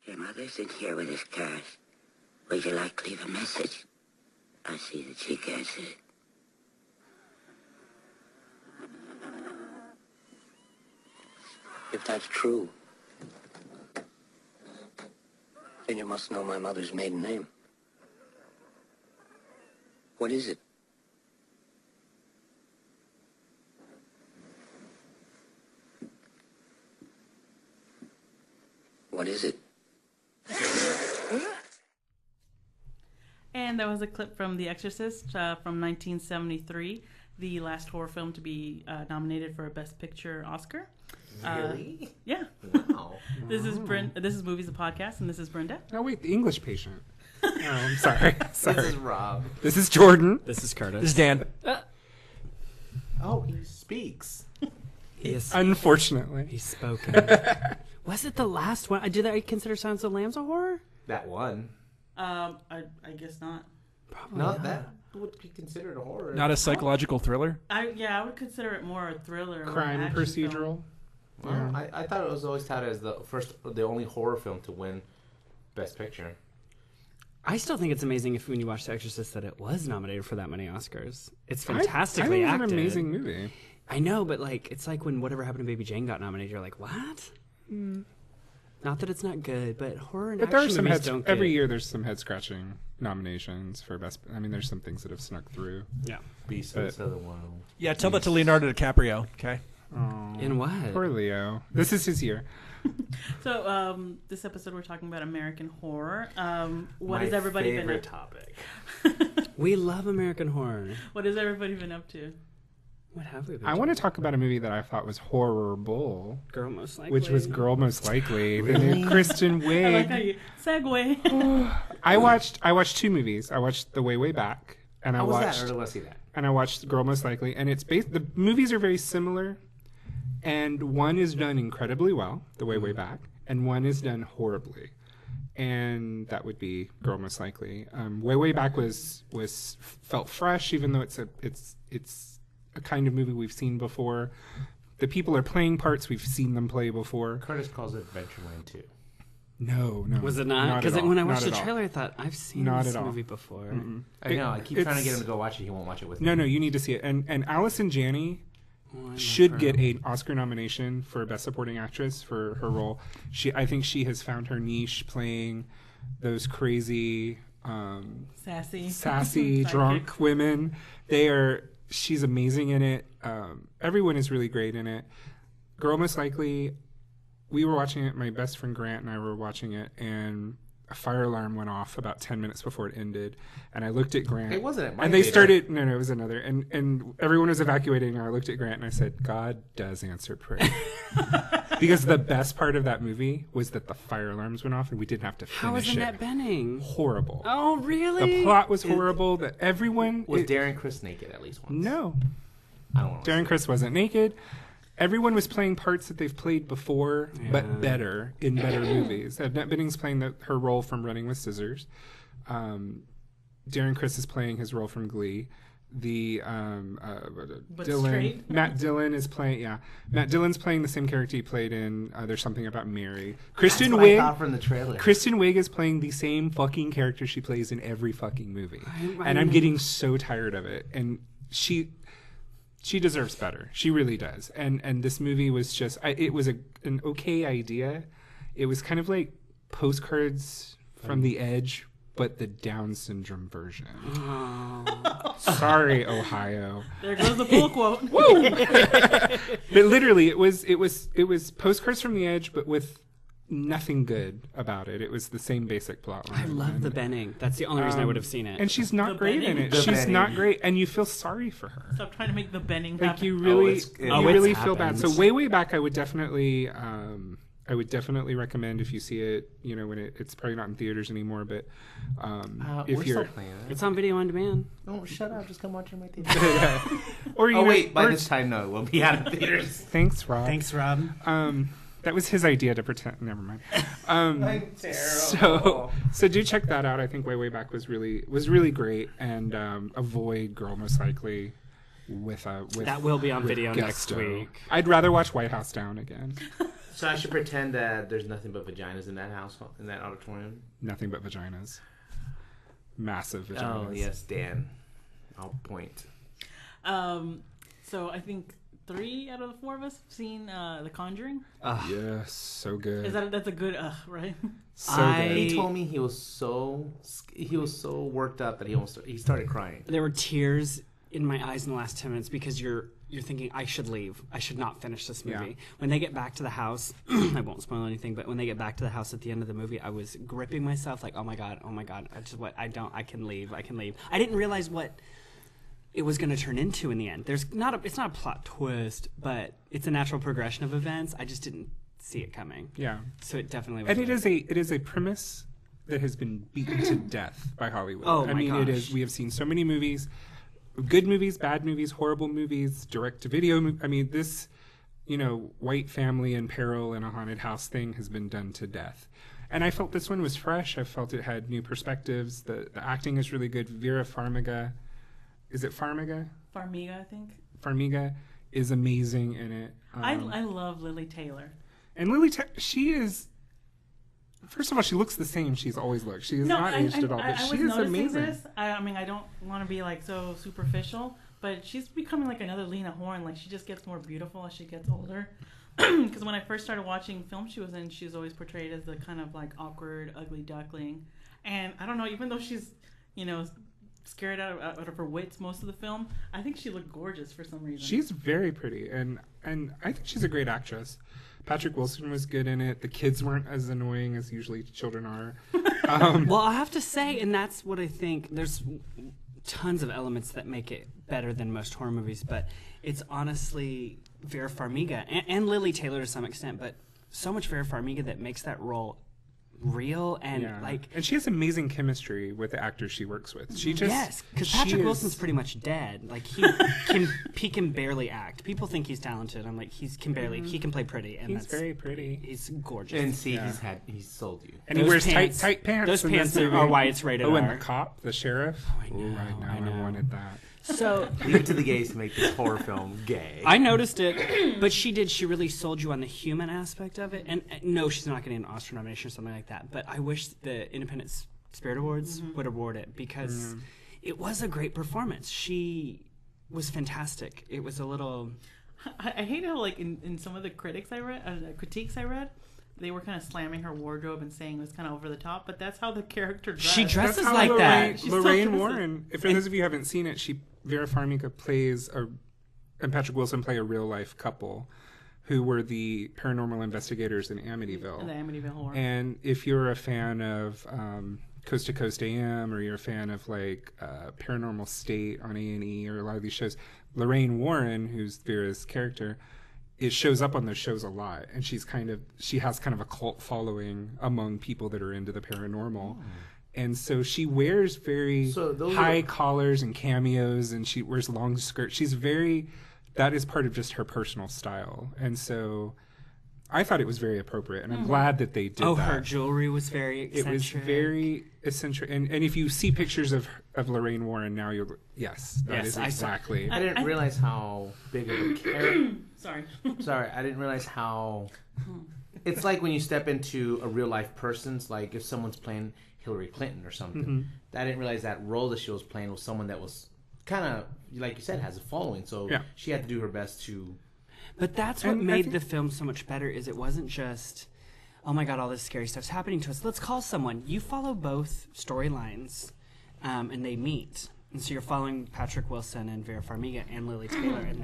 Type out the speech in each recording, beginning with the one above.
Your mother's in here with his card. Would you like to leave a message? I see that she gets it. If that's true, then you must know my mother's maiden name. What is it? What is it? And that was a clip from The Exorcist from 1973, the last horror film to be nominated for a Best Picture Oscar. Really? Yeah. Wow. This is Movies, the podcast, and this is Brenda. Oh, wait, the English patient. Oh, I'm sorry. This is Rob. This is Jordan. This is Curtis. This is Dan. Oh, he speaks. Unfortunately. He's spoken. Was it the last one? Did I consider Silence of the Lambs a horror? That one. I guess not. Probably Not that would be considered a horror. Not a psychological thriller? I would consider it more a thriller. Or Crime an action procedural. film. Well, I thought it was always touted as the only horror film to win Best Picture. I still think it's amazing when you watch The Exorcist that it was nominated for that many Oscars. It's fantastically I think acted. it's an amazing movie. I know, but it's like when Whatever Happened to Baby Jane got nominated, you're like, what? Not that it's not good, but horror and But there are action some movies don't every get... year there's some head scratching nominations for best. I mean, there's some things that have snuck through. Yeah. Beast of the Southern Wild. Yeah, tell that to Leonardo DiCaprio, okay? Oh, In what? Poor Leo. This is his year. So, this episode we're talking about American horror. What My has everybody been favorite up topic. We love American horror. What has everybody been up to? What have we been I want to talk about a movie that I thought was horrible, Girl Most Likely. which was Girl Most Likely, the new Kristen Wiig. I like how you segue. I watched two movies. I watched The Way Back, and I How was watched that? I really want to see that. and I watched Girl Most Likely, and it's based. The movies are very similar, and one is done incredibly well, The Way Back, and one is done horribly, and that would be Girl Most Likely. Way Back was felt fresh, even though it's a kind of movie we've seen before. The people are playing parts we've seen them play before. Curtis calls it Adventureland 2. No. Was it not? Because at all. when I watched Not the at all. trailer, I thought, I've seen Not this at all. movie before. Mm-mm. I know. I keep trying to get him to go watch it. He won't watch it with me. No, you need to see it. And Allison Janney should get an Oscar nomination for Best Supporting Actress for her role. I think she has found her niche playing those crazy, sassy drunk women. She's amazing in it. Everyone is really great in it. Girl Most Likely, we were watching it. My best friend Grant and I were watching it, and a fire alarm went off about 10 minutes before it ended. And I looked at Grant. It wasn't at my And they theater. started. No, it was another. And everyone was evacuating. And I looked at Grant and I said, "God does answer prayer." Because the best part of that movie was that the fire alarms went off and we didn't have to finish How was it. Annette Bening? Horrible. Oh, really? The plot was horrible. That everyone Was Darren Criss naked at least once? No. I don't want to. Darren Criss wasn't naked. Everyone was playing parts that they've played before, but better in better movies. Annette Bening's playing her role from Running with Scissors. Darren Criss is playing his role from Glee. Matt Dillon is playing. Yeah, Matt Dillon's playing the same character he played in There's Something About Mary. Kristen That's what I Wiig. thought from the trailer. Kristen Wiig is playing the same fucking character she plays in every fucking movie, and I'm getting so tired of it. And she deserves better. She really does. And this movie was just. It was an okay idea. It was kind of like Postcards from the Edge, but the Down syndrome version. Oh. Sorry, Ohio. There goes the pull quote. Woo! But literally, it was Postcards from the Edge, but with nothing good about it. It was the same basic plot line. I love the Benning. That's the only reason I would have seen it. And she's not The great in Benning? it. The She's Benning. not great, and you feel sorry for her. Stop trying to make the bending Like happen. you really, it's feel bad. So way back, I would definitely recommend if you see it. You know, when it's probably not in theaters anymore, but if we're you're still playing it. It's on video on demand. Oh, shut up! Just come watch it in my theater. or you Oh know, wait, by or- this time, no, it will be out of theaters. Thanks, Rob. Thanks, Rob. That was his idea to pretend. Never mind. I'm terrible. So do check that out. I think Way Back was really great, and avoid Girl Most Likely with That will be on video Gusto. next week. I'd rather watch White House Down again. So I should pretend that there's nothing but vaginas in that house, in that auditorium? Nothing but vaginas. Massive vaginas. Oh, yes, Dan. I'll point. So I think 3 out of the 4 of us have seen The Conjuring. Yes, so good. That's a good right? So good. He told me he was so worked up that he started crying. There were tears in my eyes in the last 10 minutes because you're thinking, I should leave. I should not finish this movie. Yeah. When they get back to the house, I won't spoil anything, but when they get back to the house at the end of the movie, I was gripping myself like, oh my God. I can leave. I didn't realize what it was going to turn into in the end. It's not a plot twist, but it's a natural progression of events. I just didn't see it coming. Yeah. So it definitely was. And it is a premise that has been beaten to death by Hollywood. Oh, I my mean, gosh. it is. We have seen so many movies, good movies, bad movies, horrible movies, direct-to-video. I mean, this, white family in peril in a haunted house thing has been done to death. And I felt this one was fresh. I felt it had new perspectives. The acting is really good. Vera Farmiga, is it Farmiga? Farmiga, I think. Farmiga is amazing in it. I love Lily Taylor. And Lily, she is. First of all, she looks the same she's always looked. She is not aged at all, but she is amazing. This. I mean, I don't want to be like so superficial, but she's becoming like another Lena Horne. Like she just gets more beautiful as she gets older. Because when I first started watching films she was in, she was always portrayed as the kind of like awkward, ugly duckling. And I don't know, even though she's, scared out of her wits most of the film, I think she looked gorgeous for some reason. She's very pretty, and I think she's a great actress. Patrick Wilson was good in it. The kids weren't as annoying as usually children are. Well, I have to say, and that's what I think, there's tons of elements that make it better than most horror movies, but it's honestly Vera Farmiga and Lily Taylor to some extent, but so much Vera Farmiga that makes that role real and and she has amazing chemistry with the actors she works with. She just yes, because Patrick Wilson's pretty much dead. Like he can barely act. People think he's talented. I'm like he can play pretty, and he's very pretty. He's gorgeous. And see, he's sold you. And he wears tight pants. Those pants are why it's rated R. And the cop, the sheriff. I know. I wanted that. So leave it to the gays to make this horror film gay. I noticed it, but she really sold you on the human aspect of it. And no, she's not getting an Oscar nomination or something like that. But I wish the Independent Spirit Awards would award it because it was a great performance. She was fantastic. It was a little. I hate how like in some of the critiques I read, critiques I read, they were kind of slamming her wardrobe and saying it was kind of over the top, but that's how the character dressed. She dresses That's like that. Lorraine Warren, if those of you haven't seen it, Vera Farmiga plays and Patrick Wilson play a real life couple who were the paranormal investigators in Amityville. In the Amityville horror. And if you're a fan of Coast to Coast AM, or you're a fan of like Paranormal State on A&E, or a lot of these shows, Lorraine Warren, who's Vera's character, it shows up on those shows a lot, and she has kind of a cult following among people that are into the paranormal. And so she wears very high collars and cameos, and she wears long skirts. That is part of just her personal style. And so I thought it was very appropriate, and I'm glad that they did that. Her jewelry was very eccentric. It was very eccentric. And if you see pictures of Lorraine Warren now, that is exactly. I didn't realize how big of a character. Sorry, I didn't realize how. It's like when you step into a real life person's, like if someone's playing Hillary Clinton or something. Mm-hmm. I didn't realize that role that she was playing was someone that was kind of, like you said, has a following. So she had to do her best to. But that's what made the film so much better. Is it wasn't just, oh my God, all this scary stuff's happening to us. Let's call someone. You follow both storylines, and they meet. And so you're following Patrick Wilson and Vera Farmiga and Lily Taylor, and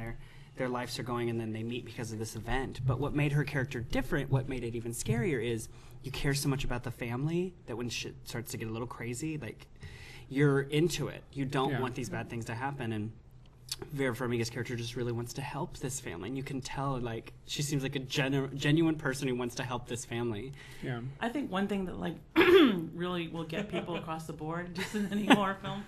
their lives are going, and then they meet because of this event. But what made her character different, what made it even scarier, is you care so much about the family that when shit starts to get a little crazy, like you're into it. You don't want these bad things to happen, and Vera Farmiga's character just really wants to help this family, and you can tell like she seems like a genuine person who wants to help this family. Yeah, I think one thing that like really will get people across the board, just in any horror film.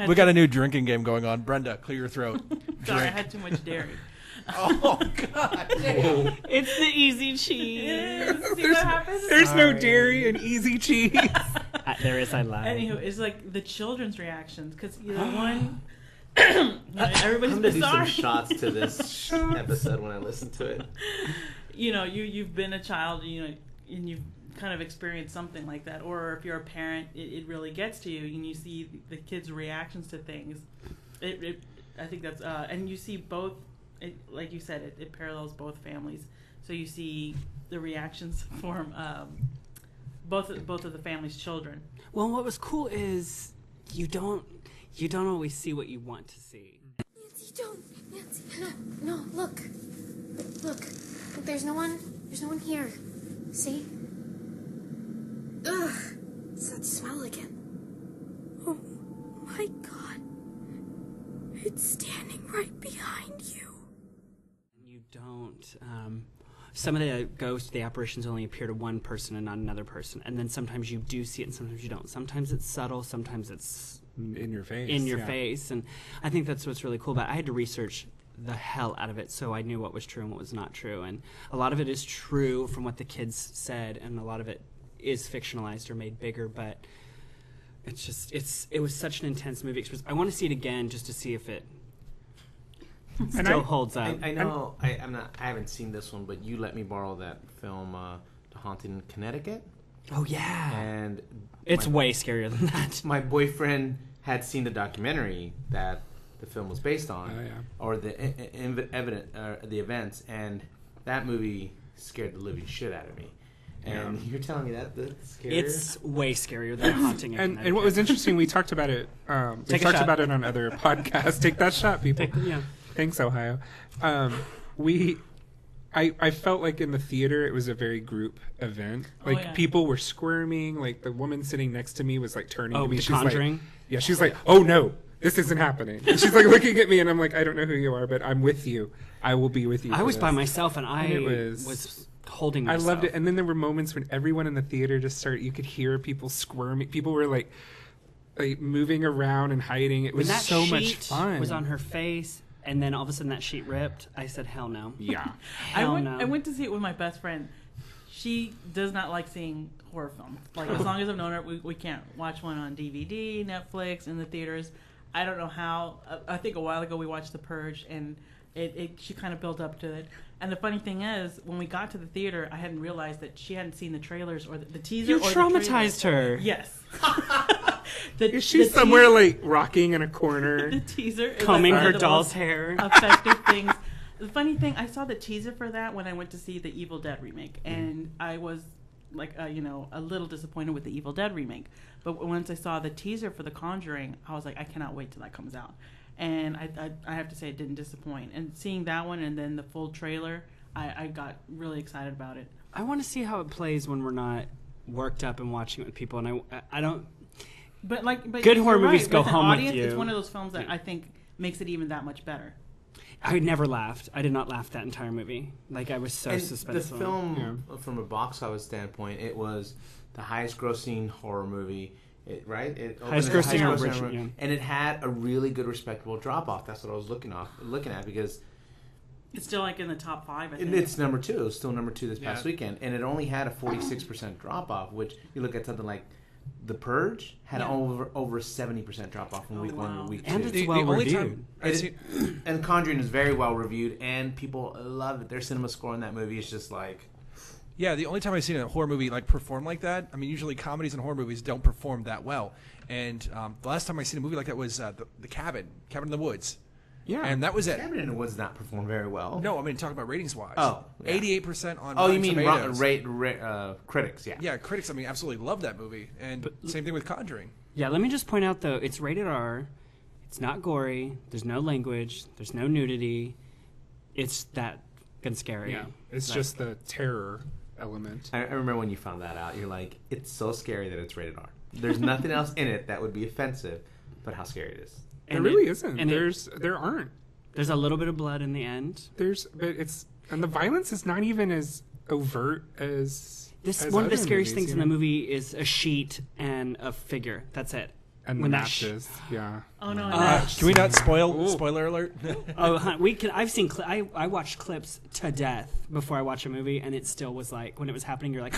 We got a new drinking game going on. Brenda, clear your throat. Sorry, I had too much dairy. Oh God! It's the easy cheese. See what happens? There's no dairy in easy cheese. There is, I lie. Anywho, it's like the children's reactions, because one. Everybody's I'm gonna bizarre. do some shots to this episode when I listen to it. you've been a child, and you've kind of experienced something like that, or if you're a parent, it really gets to you, and you see the kids' reactions to things. I think that's and you see both. Like you said, it parallels both families. So you see the reactions from both of the family's children. Well, what was cool is you don't always see what you want to see. Nancy, don't. Nancy, no, look. Look, there's no one here. See? Ugh, it's that smell again. Oh my God. It's standing right behind you. You don't, some of the ghosts, the apparitions only appear to one person and not another person. And then sometimes you do see it and sometimes you don't. Sometimes it's subtle, sometimes it's in your face. In your face. And I think that's what's really cool about it. I had to research the hell out of it so I knew what was true and what was not true. And a lot of it is true from what the kids said, and a lot of it is fictionalized or made bigger, but it was such an intense movie experience. I want to see it again just to see if it still holds up. I know I haven't seen this one, but you let me borrow that film, The Haunting in Connecticut. Oh yeah, and it's way scarier than that. My boyfriend had seen the documentary that the film was based on, or the events, and that movie scared the living shit out of me. And you're telling me that's scarier? It's way scarier than Haunting. And what was interesting, we talked about it. We talked about it on other podcasts. Take that shot, people. Thanks, Ohio. I felt like in the theater it was a very group event. Like people were squirming. Like the woman sitting next to me was like turning to me. She's Conjuring? Like, she's like, oh no, this isn't happening. And she's like looking at me, and I'm like, I don't know who you are, but I'm with you. I will be with you. I was by myself, and I was holding myself. I loved it. And then there were moments when everyone in the theater just started. You could hear people squirming. People were like moving around and hiding. It was so much fun. Was on her face. And then all of a sudden that sheet ripped. I said, hell no. Yeah. I went to see it with my best friend. She does not like seeing horror films. Like, as long as I've known her, we can't watch one on DVD, Netflix, in the theaters. I don't know how. I think a while ago we watched The Purge, and she kind of built up to it. And the funny thing is, when we got to the theater, I hadn't realized that she hadn't seen the trailers or the teaser. You traumatized her. Yes. She's somewhere like rocking in a corner. The teaser is combing her doll's hair. Effective things. The funny thing, I saw the teaser for that when I went to see the Evil Dead remake, and I was like, a little disappointed with the Evil Dead remake. But once I saw the teaser for The Conjuring, I was like, I cannot wait till that comes out. And I have to say, it didn't disappoint. And seeing that one and then the full trailer, I got really excited about it. I want to see how it plays when we're not worked up and watching it with people. And I don't. But good horror movies go with home audience, with you. It's one of those films that I think makes it even that much better. I never laughed. I did not laugh that entire movie. Like, I was so suspenseful. The film, from a box office standpoint, it was the highest grossing horror movie. Highest grossing original, and it had a really good, respectable drop off. That's what I was looking at because it's still like in the top 5. I think it's number 2. It was still number 2 this past weekend, and it only had a 46% drop off. Which you look at something like The Purge had over 70% drop off from week 1 to week 2. And it's well reviewed. And Conjuring is very well reviewed, and people love it. Their cinema score on that movie is just like. Yeah, the only time I've seen a horror movie perform like that, I mean, usually comedies and horror movies don't perform that well. And the last time I seen a movie like that was the Cabin in the Woods. Yeah, and that was it. Cabin in the Woods not perform very well. No, I mean talking about ratings wise. Oh, 88% on. Oh, you mean critics? Yeah. Yeah, critics. I mean, absolutely love that movie, and same thing with Conjuring. Yeah, let me just point out though, it's rated R. It's not gory. There's no language. There's no nudity. It's that good scary. Yeah, it's just the terror element. I remember when you found that out. You're like, it's so scary that it's rated R. There's nothing else in it that would be offensive, but how scary it is. There really isn't. There aren't. There's a little bit of blood in the end. And the violence is not even as overt as one of the scariest movies, things in the movie is a sheet and a figure. That's it. And when matches, yeah. Oh no! Can we not spoil? Spoiler alert! We can. I've seen. I watched clips to death before I watch a movie, and it still was like when it was happening. You're like,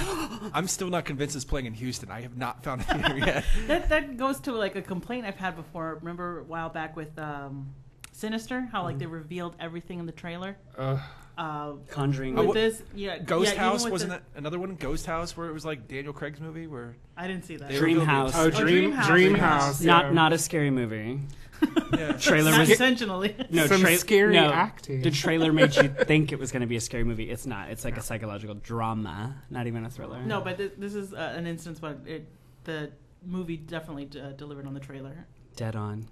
I'm still not convinced it's playing in Houston. I have not found it here yet. That goes to like a complaint I've had before. Remember a while back with Sinister, how like they revealed everything in the trailer. Conjuring. With this, yeah, Ghost even House with wasn't the- that another one? Ghost House, where it was like Daniel Craig's movie, where I didn't see that. Dream House. Oh, Dream House. Not a scary movie. yeah. Trailer Not was intentionally. no Some scary no, acting. The trailer made you think it was going to be a scary movie. It's not. It's like a psychological drama, not even a thriller. No, but this is an instance where the movie definitely delivered on the trailer. Dead on.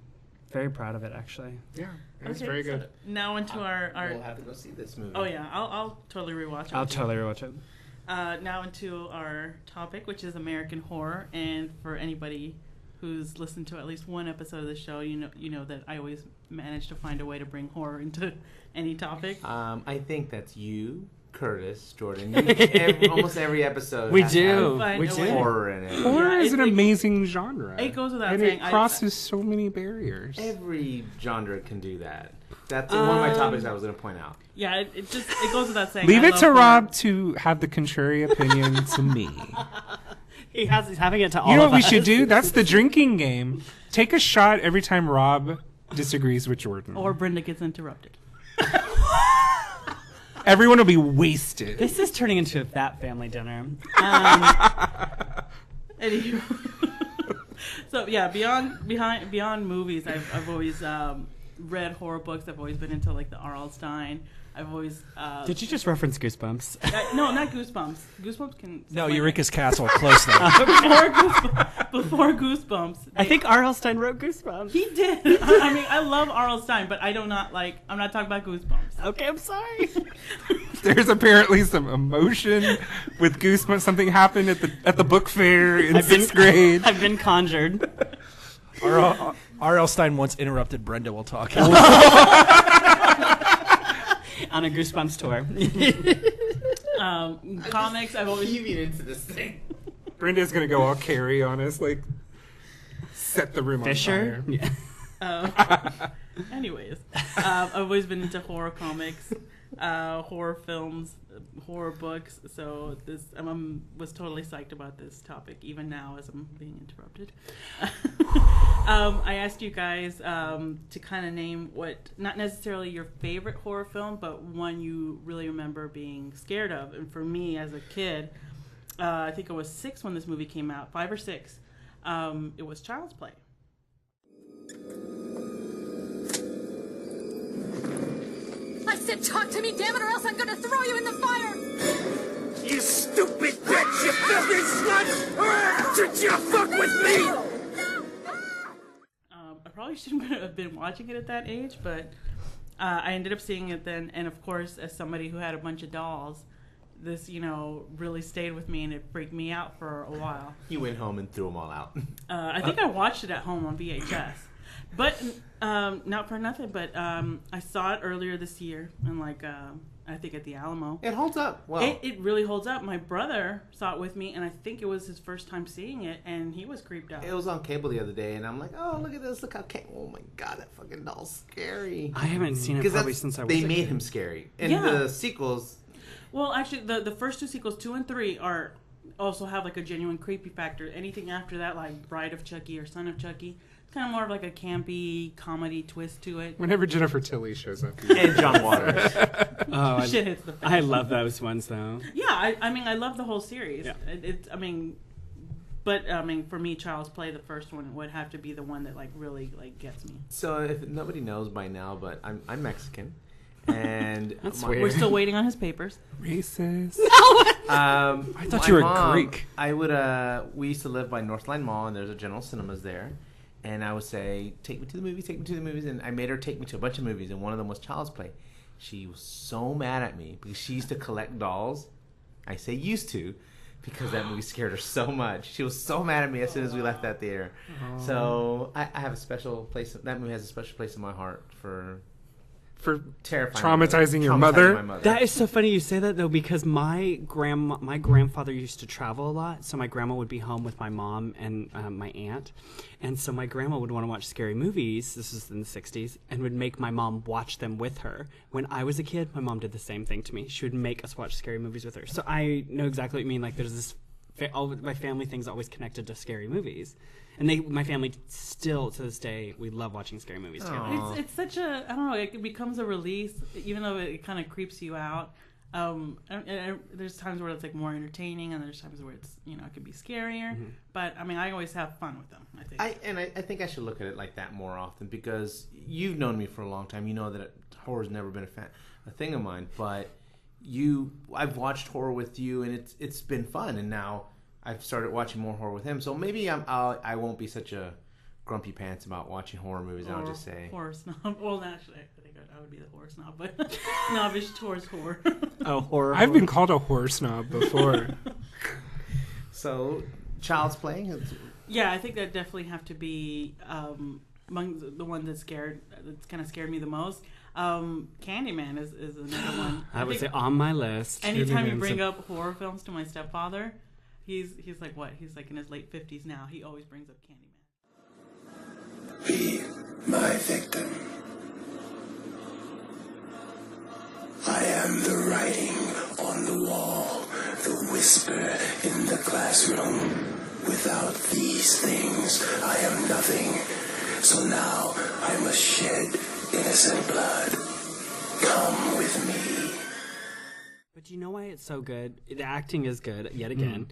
Very proud of it, actually. Yeah, it was Okay, very so good. now into our We'll have to go see this movie. oh yeah, I'll totally rewatch it. I'll totally rewatch it. Now into our topic, which is American horror, and for anybody who's listened to at least one episode of the show, you know that I always manage to find a way to bring horror into any topic. I think that's you, Curtis, Jordan. Almost every episode. We has to do. have We Find a do. way. horror in it. Horror Yeah, is an it- amazing genre. It goes without and saying. it crosses so many barriers. Every genre can do that. That's one of my topics I was going to point out. Yeah, it goes without saying. Leave I it love to horror. Rob to have the contrary opinion to me. He's having it to all You know of what we us. should do? That's the drinking game. Take a shot every time Rob disagrees with Jordan. Or Brenda gets interrupted. Everyone will be wasted. This is turning into that family dinner. Anywho. So yeah, beyond movies, I've always read horror books. I've always been into like the R.L. Stein. I've always Did you just reference Goosebumps? no, not Goosebumps. Goosebumps can No, Eureka's Castle, close though. before Goosebumps. I think R.L. Stein wrote Goosebumps. He did. I mean, I love R.L. Stein, but I'm not talking about Goosebumps. Okay, I'm sorry. There's apparently some emotion with Goosebumps. Something happened at the book fair in sixth grade. I've been conjured. R.L. Stein once interrupted Brenda while talking. On a Goosebumps tour. Comics, I've always Heaving into this thing. Brenda's gonna go all Carrie on us, like set the room Fisher? on fire. Yeah. anyways, I've always been into horror comics, horror films, horror books. So this, was totally psyched about this topic, even now as I'm being interrupted. I asked you guys to kind of name not necessarily your favorite horror film, but one you really remember being scared of. And for me, as a kid, I think I was 6 when this movie came out, 5 or 6. It was Child's Play. I said talk to me, damn it, or else I'm gonna throw you in the fire! You stupid bitch, you filthy slut! Did you fuck with me? I probably shouldn't have been watching it at that age, but I ended up seeing it then. And of course, as somebody who had a bunch of dolls, this, really stayed with me and it freaked me out for a while. You went home and threw them all out. I think I watched it at home on VHS. But not for nothing, but I saw it earlier this year, and I think at the Alamo. It holds up well. It really holds up. My brother saw it with me, and I think it was his first time seeing it, and he was creeped out. It was on cable the other day, and I'm like, oh, look at this. Look how oh my God, that fucking doll's scary. I haven't seen it probably since I was They a made kid. him scary. And Yeah. the sequels, Well, actually, the first 2 sequels, 2 and 3, also have like a genuine creepy factor. Anything after that, like Bride of Chucky or Son of Chucky, it's kind of more of like a campy comedy twist to it. Whenever Jennifer Tilly shows up. and John Waters. Oh, Shit hits the fan. I love those ones though. Yeah, I mean, I love the whole series. Yeah. But for me, Child's Play, the first one, would have to be the one that really gets me. So if nobody knows by now, but I'm Mexican. And That's my- weird. We're still waiting on his papers. Racist. I thought you were Greek. I would. We used to live by Northline Mall, and there's a General Cinemas there. And I would say, "Take me to the movies, take me to the movies." And I made her take me to a bunch of movies, and one of them was Child's Play. She was so mad at me because she used to collect dolls. I say used to, because that movie scared her so much. She was so mad at me as soon as we left that theater. So I have a special place. That movie has a special place in my heart for terrifying traumatizing your mother? my mother. That is so funny you say that though, because my grandfather used to travel a lot, so my grandma would be home with my mom and my aunt, and so my grandma would want to watch scary movies. This was in the '60s, and would make my mom watch them with her. When I was a kid, my mom did the same thing to me. She would make us watch scary movies with her. So I know exactly what you mean. Like there's this all my family things always connected to scary movies, and my family still to this day we love watching scary movies together. It's such a, I don't know, it becomes a release, even though it kind of creeps you out. And there's times where it's like more entertaining, and there's times where it's, you know, it could be scarier. Mm-hmm. But I mean, I always have fun with them, I think. I think I should look at it like that more often, because you've known me for a long time. You know that horror's never been a thing of mine. But I've watched horror with you, and it's been fun. And now I've started watching more horror with him. So maybe I won't be such a grumpy pants about watching horror movies. Or I'll just say horror snob. Well, actually, I think I would be the horror snob, but snobbish towards horror. Oh, horror! I've been called a horror snob before. So, Child's Play. Yeah, I think that definitely have to be among the ones that's kind of scared me the most. Candyman is another one. I would say on my list. Anytime you bring up horror films to my stepfather, he's like what? He's like in his late 50s now. He always brings up Candyman. Be my victim. I am the writing on the wall, the whisper in the classroom. Without these things, I am nothing. So now I must shed innocent blood. Come with me. But do you know why it's so good? The acting is good, yet again.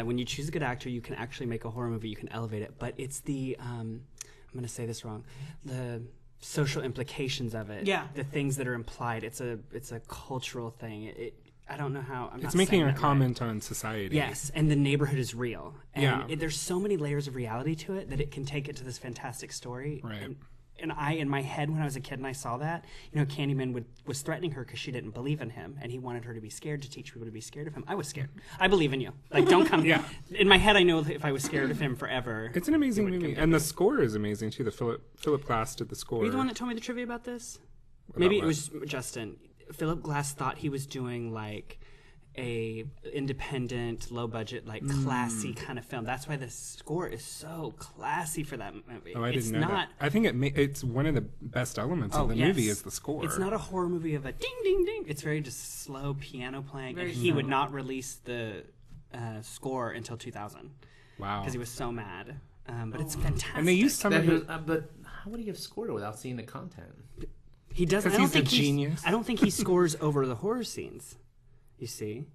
When you choose a good actor, you can actually make a horror movie, you can elevate it. But it's the, I'm going to say this wrong, the social implications of it. Yeah. The things that are implied. It's a cultural thing. I don't know how. It's making a comment on society. Yes, and the neighborhood is real. And Yeah. there's so many layers of reality to it that it can take it to this fantastic story. Right. And I, in my head, when I was a kid and I saw that, you know, Candyman was threatening her because she didn't believe in him, and he wanted her to be scared, to teach people to be scared of him. I was scared. I believe in you. Like, don't come. Yeah. In my head, I know that if I was scared of him forever. It's an amazing movie, and the score is amazing too. The Philip Glass did the score. Were you the one that told me the trivia about this? About Maybe it what? was Justin. Philip Glass thought he was doing like a independent, low budget, like classy kind of film. That's why the score is so classy for that movie. Oh, I it's didn't know not. that. I think it's one of the best elements of the movie is the score. It's not a horror movie of a ding ding ding. It's very just slow piano playing. And he would not release the score until 2000. Wow. Because he was so mad. But it's fantastic. And they used some of his. But how would he have scored it without seeing the content? He doesn't. Because he's a genius. I don't think he scores over the horror scenes. You see?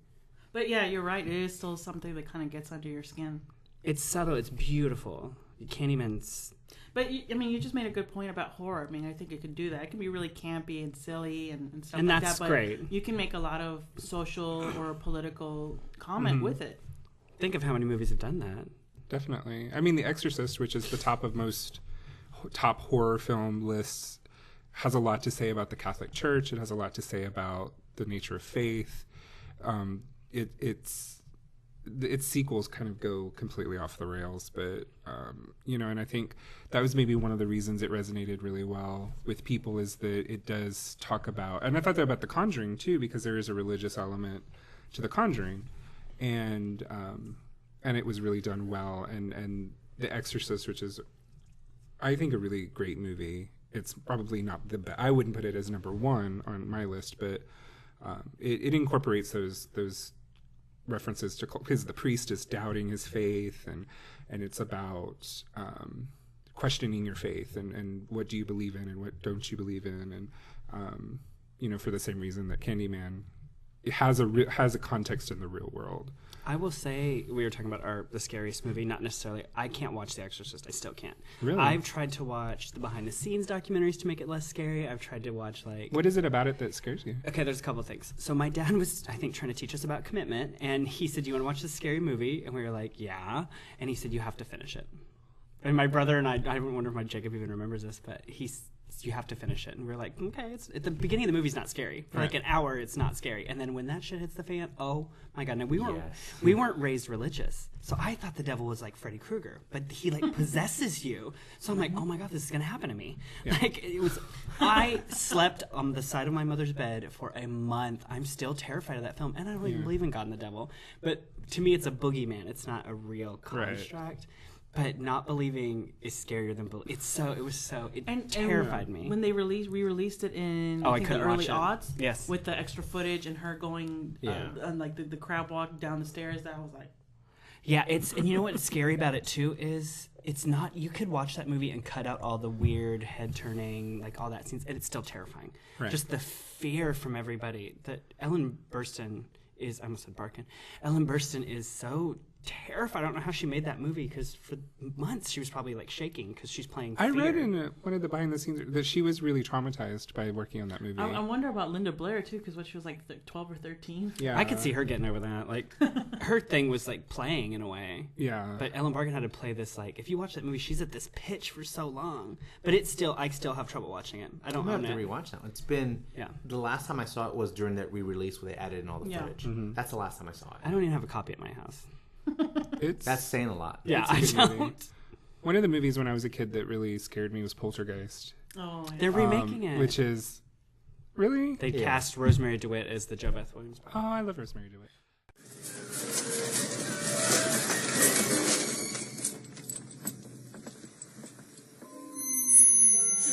But yeah, you're right. It is still something that kind of gets under your skin. It's subtle. It's beautiful. Candyman's. But I mean, you just made a good point about horror. I mean, I think it could do that. It can be really campy and silly and stuff And like that's that. But great. you can make a lot of social or political comment with it. Think of how many movies have done that. Definitely. I mean, The Exorcist, which is the top of most top horror film lists, has a lot to say about the Catholic Church. It has a lot to say about the nature of faith. Its sequels kind of go completely off the rails, but you know, and I think that was maybe one of the reasons it resonated really well with people, is that it does talk about, and I thought that about The Conjuring too, because there is a religious element to The Conjuring, and it was really done well, and The Exorcist, which is, I think, a really great movie. It's probably not the best. I wouldn't put it as number one on my list, but it incorporates those references to, because the priest is doubting his faith, and it's about questioning your faith, and what do you believe in and what don't you believe in, and you know, for the same reason that Candyman, it has a context in the real world. I will say, we were talking about the scariest movie, not necessarily. I can't watch The Exorcist. I still can't. Really? I've tried to watch the behind-the-scenes documentaries to make it less scary. I've tried to watch, like... What is it about it that scares you? Okay, there's a couple of things. So my dad was, I think, trying to teach us about commitment, and he said, "Do you want to watch this scary movie?" And we were like, "Yeah." And he said, "You have to finish it." And my brother and I wonder if my Jacob even remembers this, but you have to finish it. And we were like, okay, it's at the beginning of the movie's not scary. For like an hour, it's not scary. And then when that shit hits the fan, oh my God. Now we weren't raised religious. So I thought the devil was like Freddy Krueger, but he like possesses you. So I'm like, oh my God, this is going to happen to me. Yeah. Like I slept on the side of my mother's bed for a month. I'm still terrified of that film. And I don't even believe in God and the devil. But to me, it's a boogeyman. It's not a real construct. Right. But not believing is scarier than believing. It terrified me. When they re-released it in I think the early aughts, yes, with the extra footage and her going on like the crab walk down the stairs, that was like, Yeah, and you know what's scary about it too is it's not. You could watch that movie and cut out all the weird head turning, like all that scenes, and it's still terrifying. Right. Just the fear from everybody. That Ellen Burstyn is. I almost said Barkin. Ellen Burstyn is so terrified. I don't know how she made that movie because for months she was probably like shaking because she's playing fear. I read in one of the behind the scenes that she was really traumatized by working on that movie. I wonder about Linda Blair too, because what she was like 12 or 13. Yeah, I could see her getting over that. Like her thing was like playing in a way. Yeah, But Ellen Barkin had to play this like if you watch that movie, she's at this pitch for so long. But I still have trouble watching it. I don't I'm own gonna have it. to rewatch that one. It's been Yeah. the last time I saw it was during that re-release where they added in all the Yeah. footage. Mm-hmm. That's the last time I saw I it. don't even have a copy at my house. it's That's saying a lot. Yeah, It's a I good movie. don't. one of the movies when I was a kid that really scared me was Poltergeist. Oh, yeah. They're remaking it. Which is really. They Yeah. cast Rosemary DeWitt as the Jo Beth Williams. Oh, I love Rosemary DeWitt.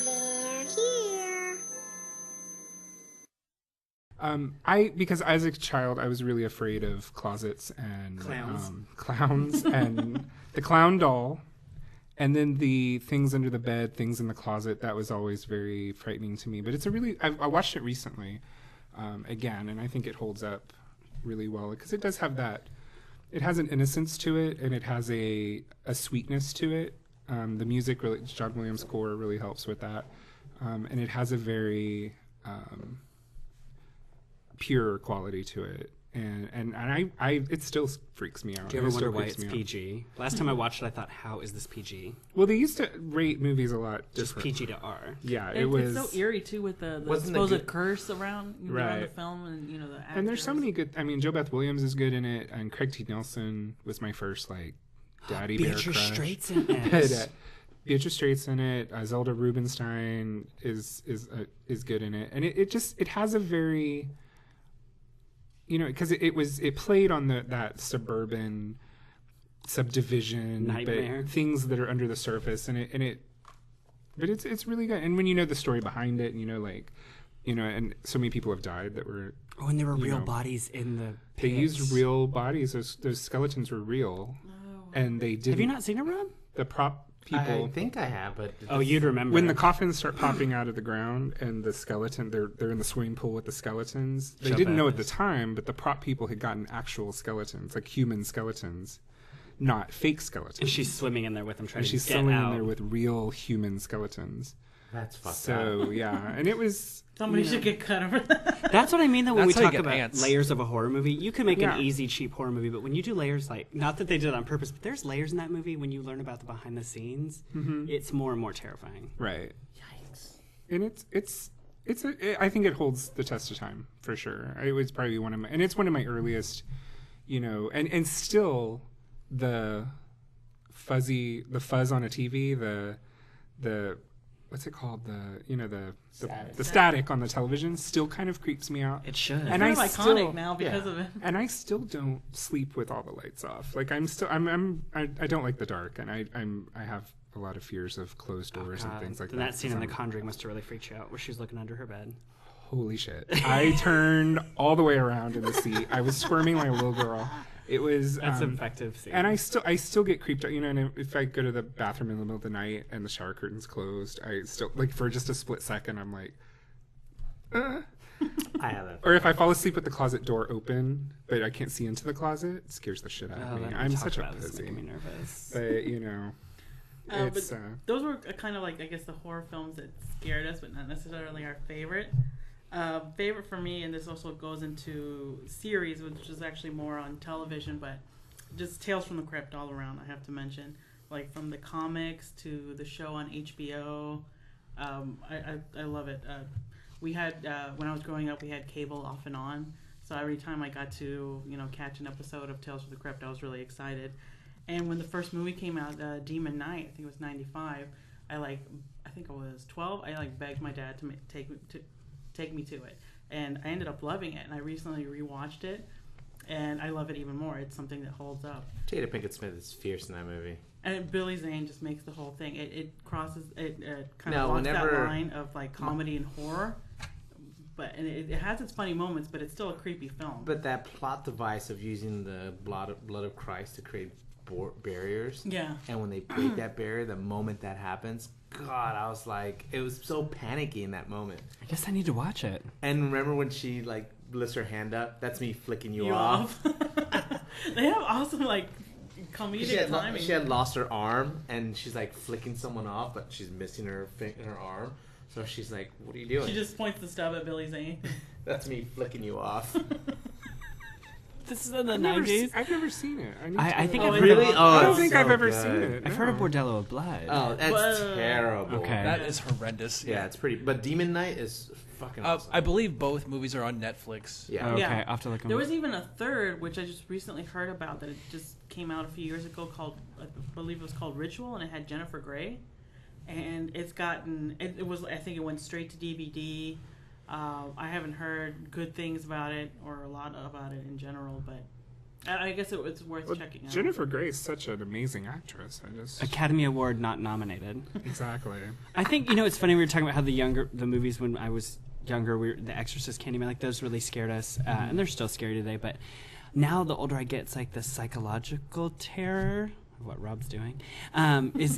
They're here. Because as a child I was really afraid of closets and Clowns. clowns and the clown doll, and then the things under the bed, things in the closet. That was always very frightening to me. But it's I watched it recently, again, and I think it holds up really well because it does have that. It has an innocence to it, and it has a sweetness to it. The music really, John Williams' score really helps with that, and it has a very pure quality to it, and I it still freaks me out. Do you ever It still wonder why creeps it's me out. PG? Last time I watched it, I thought, how is this PG? Well, they used to rate movies a lot Just different. PG to R. Yeah, It's so eerie too with the Wasn't the supposed good- curse around the Right. film and the actors. and there's so many good. I mean, Jo Beth Williams is good in it, and Craig T. Nelson was my first daddy bear Beatrice crush. Strait's in But, it. Beatrice Strait's in it. Zelda Rubinstein is good in it, and it has a very, because it played on that suburban subdivision Nightmare. but things that are under the surface, but it's really good. And when you know the story behind it, and and so many people have died that were. Oh, and there were real know, bodies in the They pits. used real bodies. Those skeletons were real, and they didn't. Have you not seen it, Rob? The prop people. I think I have, but Oh, you'd remember. When the coffins start popping out of the ground and the skeleton, they're in the swimming pool with the skeletons. They Shut didn't that know at the is. time, but the prop people had gotten actual skeletons, like human skeletons, not fake skeletons. And she's swimming in there with them, trying And to she's get swimming out. in there with real human skeletons. that's fucked up. So yeah, and it was. Somebody should get cut over that. That's what I mean, though, when we That's how you talk get about ants. layers of a horror movie. You can make Yeah. an easy, cheap horror movie, but when you do layers, not that they did it on purpose, but there's layers in that movie when you learn about the behind the scenes, it's more and more terrifying. Right. Yikes. And I think it holds the test of time for sure. It was probably it's one of my earliest, and still the fuzz on a TV, the what's it called? The static on the television still kind of creeps me out. It should. And It's I kind of iconic still- now because of it. And I still don't sleep with all the lights off. Like I don't like the dark, and I have a lot of fears of closed doors and things like then that. that scene in The 'cause Conjuring must have really freaked you out, where she's looking under her bed. Holy shit. I turned all the way around in the seat. I was squirming like a little girl. It was That's an effective scene. and I still get creeped out, and if I go to the bathroom in the middle of the night and the shower curtain's closed, I still for just a split second I'm like I have that. or if I fall asleep with the closet door open but I can't see into the closet, it scares the shit out of me. let me I'm talk such a about this. It's making me pussy. nervous. But it's Those were kind of I guess the horror films that scared us, but not necessarily our favorite. Favorite for me, and this also goes into series, which is actually more on television, but just Tales from the Crypt all around. I have to mention, from the comics to the show on HBO. I love it. We had when I was growing up, we had cable off and on, so every time I got to catch an episode of Tales from the Crypt, I was really excited. And when the first movie came out, Demon Knight, I think it was '95. I think I was 12. I begged my dad to take me to it, and I ended up loving it. And I recently rewatched it, and I love it even more. It's something that holds up. Jada Pinkett Smith is fierce in that movie. And Billy Zane just makes the whole thing. It crosses it kind No, of walks that whenever- line of comedy and horror. but and it has its funny moments, but it's still a creepy film. But that plot device of using the blood of Christ to create barriers. Yeah. And when they break that barrier, the moment that happens, God, I was like, it was so panicky in that moment. I guess I need to watch it. And remember when she like lifts her hand up? That's me flicking you off. They have awesome like comedic timing. She had lost her arm, and she's like flicking someone off, but she's missing her arm. So she's like, "What are you doing?" She just points the stub at Billy Zane. That's me flicking you off. This is in the 90s. I've never seen it. I think I've really? heard. Oh, I don't it's think so I've ever good. seen it. I've heard of Bordello of Blood. Oh, that's terrible. Okay. That is horrendous. Yeah, it's pretty. But Demon Knight is fucking awesome. I believe both movies are on Netflix. Yeah. Okay, Yeah. I'll have to look them There up. was even a third, which I just recently heard about, that it just came out a few years ago called, I believe it was called Ritual, and it had Jennifer Grey. And it's gotten, it was, I think it went straight to DVD. I haven't heard good things about it, or a lot about it in general, but I guess it's worth checking out. Jennifer Grey is such an amazing actress. I just Academy Award not nominated. exactly. I think it's funny we were talking about how the movies when I was younger, The Exorcist, Candyman, like those really scared us, and they're still scary today. But now the older I get, it's like the psychological terror of what Rob's doing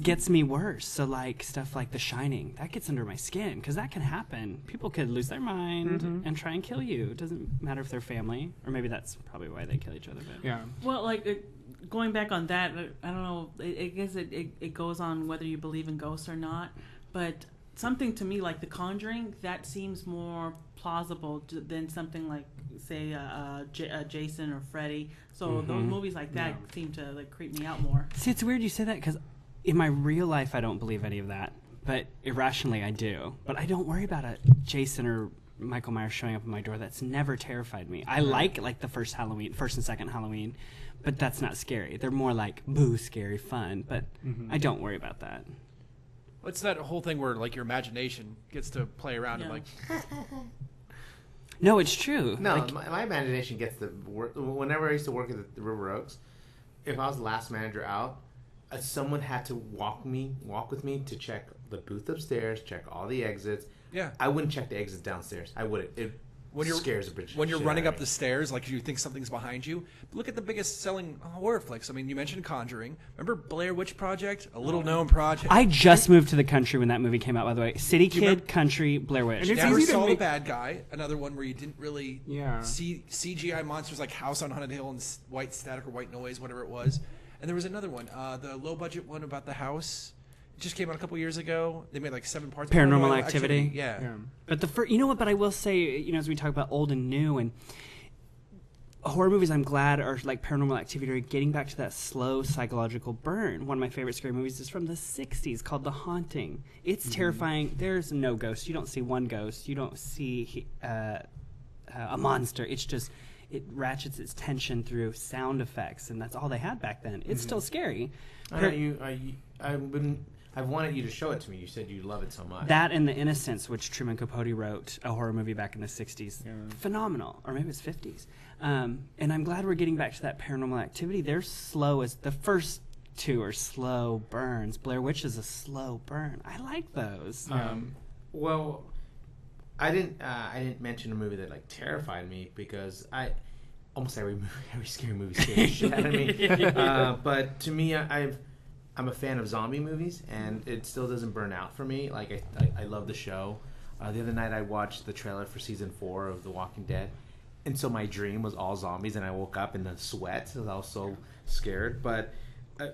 gets me worse. So like stuff like The Shining, that gets under my skin because that can happen. People could lose their mind and try and kill you. It doesn't matter if they're family, or maybe that's probably why they kill each other. But Yeah. Well, like going back on that, I don't know. I guess it goes on whether you believe in ghosts or not. But something to me like The Conjuring, that seems more plausible than something like, say, Jason or Freddy. So those movies like that seem to like creep me out more. see, it's weird you say that because in my real life I don't believe any of that, but irrationally I do. But I don't worry about a Jason or Michael Myers showing up at my door. That's never terrified me. I like the first and second Halloween, but that's not scary. They're more like boo, scary, fun. But I don't worry about that. It's that whole thing where like your imagination gets to play around and Yeah. like No, it's true. No, Like, my imagination gets the work. Whenever I used to work at the River Oaks, if I was the last manager out, someone had to walk with me to check the booth upstairs, check all the exits. Yeah. I wouldn't check the exits downstairs. I wouldn't. It scares a bitch. when you're shit running out up of the me. stairs, like you think something's behind you. But look at the biggest selling horror flicks. I mean, you mentioned Conjuring. Remember Blair Witch Project, a little known project. I just moved to the country when that movie came out. By the way, City Kid, Country, Blair Witch. And it's Never easy to saw the make- bad guy. Another one where you didn't really Yeah. see CGI monsters like House on Haunted Hill and White Static or White Noise, whatever it was. And there was another one, the low budget one about the house. It just came out a couple years ago. They made like 7 parts. Paranormal Activity. Yeah. Yeah. But you know what? But I will say, as we talk about old and new and horror movies, I'm glad are like Paranormal Activity are getting back to that slow psychological burn. One of my favorite scary movies is from the '60s called The Haunting. It's terrifying. There's no ghost. You don't see one ghost. You don't see a monster. It's just it ratchets its tension through sound effects, and that's all they had back then. It's still scary. I've wanted you to show it to me. You said you love it so much. That and The Innocents, which Truman Capote wrote, a horror movie back in the 60s. Phenomenal. Or maybe it's 50s. And I'm glad we're getting back to that Paranormal Activity. They're slow as the first two are slow burns. Blair Witch is a slow burn. I like those. Well, I didn't mention a movie that like terrified me because almost every scary movie scared the shit out of me. But to me, I'm a fan of zombie movies, and it still doesn't burn out for me. Like I love the show. The other night I watched the trailer for season 4 of The Walking Dead, and so my dream was all zombies, and I woke up in the sweat because I was so scared. But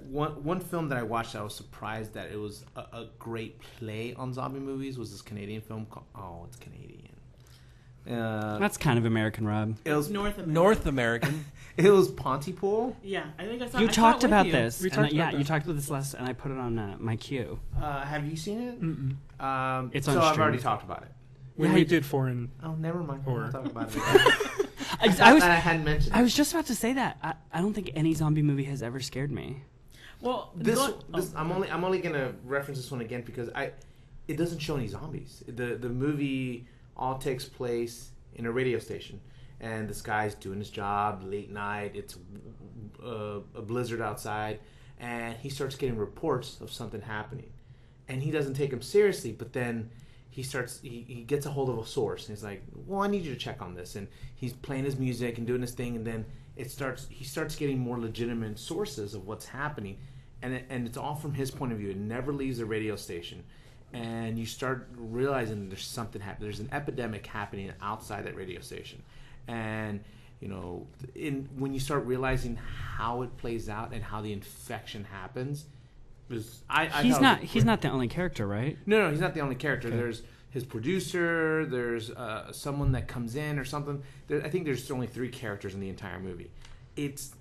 one film that I watched, I was surprised that it was a great play on zombie movies. Was this Canadian film called? It's Canadian. That's kind of American, Rob. It was North American. It was Pontypool. Yeah, I think I saw. You I talked saw it with about you. this. We and talked yeah, about that. you talked about this last, and I put it on my queue. Have you seen it? Mm-mm. It's so on I've stream. already talked about it. When Yeah, we I- did foreign, Oh, never mind. Horror. I'll talk about it again. I I hadn't mentioned it. was just about to say that. I don't think any zombie movie has ever scared me. Well, This oh. I'm only gonna reference this one again because it doesn't show any zombies. The movie all takes place in a radio station, and this guy's doing his job late night. It's a blizzard outside, and he starts getting reports of something happening, and he doesn't take them seriously. But then he gets a hold of a source, and he's like, well, I need you to check on this, and he's playing his music and doing his thing, and then he starts getting more legitimate sources of what's happening, and it's all from his point of view. It never leaves the radio station, and you start realizing there's something happening. There's an epidemic happening outside that radio station, and when you start realizing how it plays out and how the infection happens, he's not the only character, right? No, he's not the only character. Okay. There's his producer. There's someone that comes in or something. I think there's only 3 characters in the entire movie. It's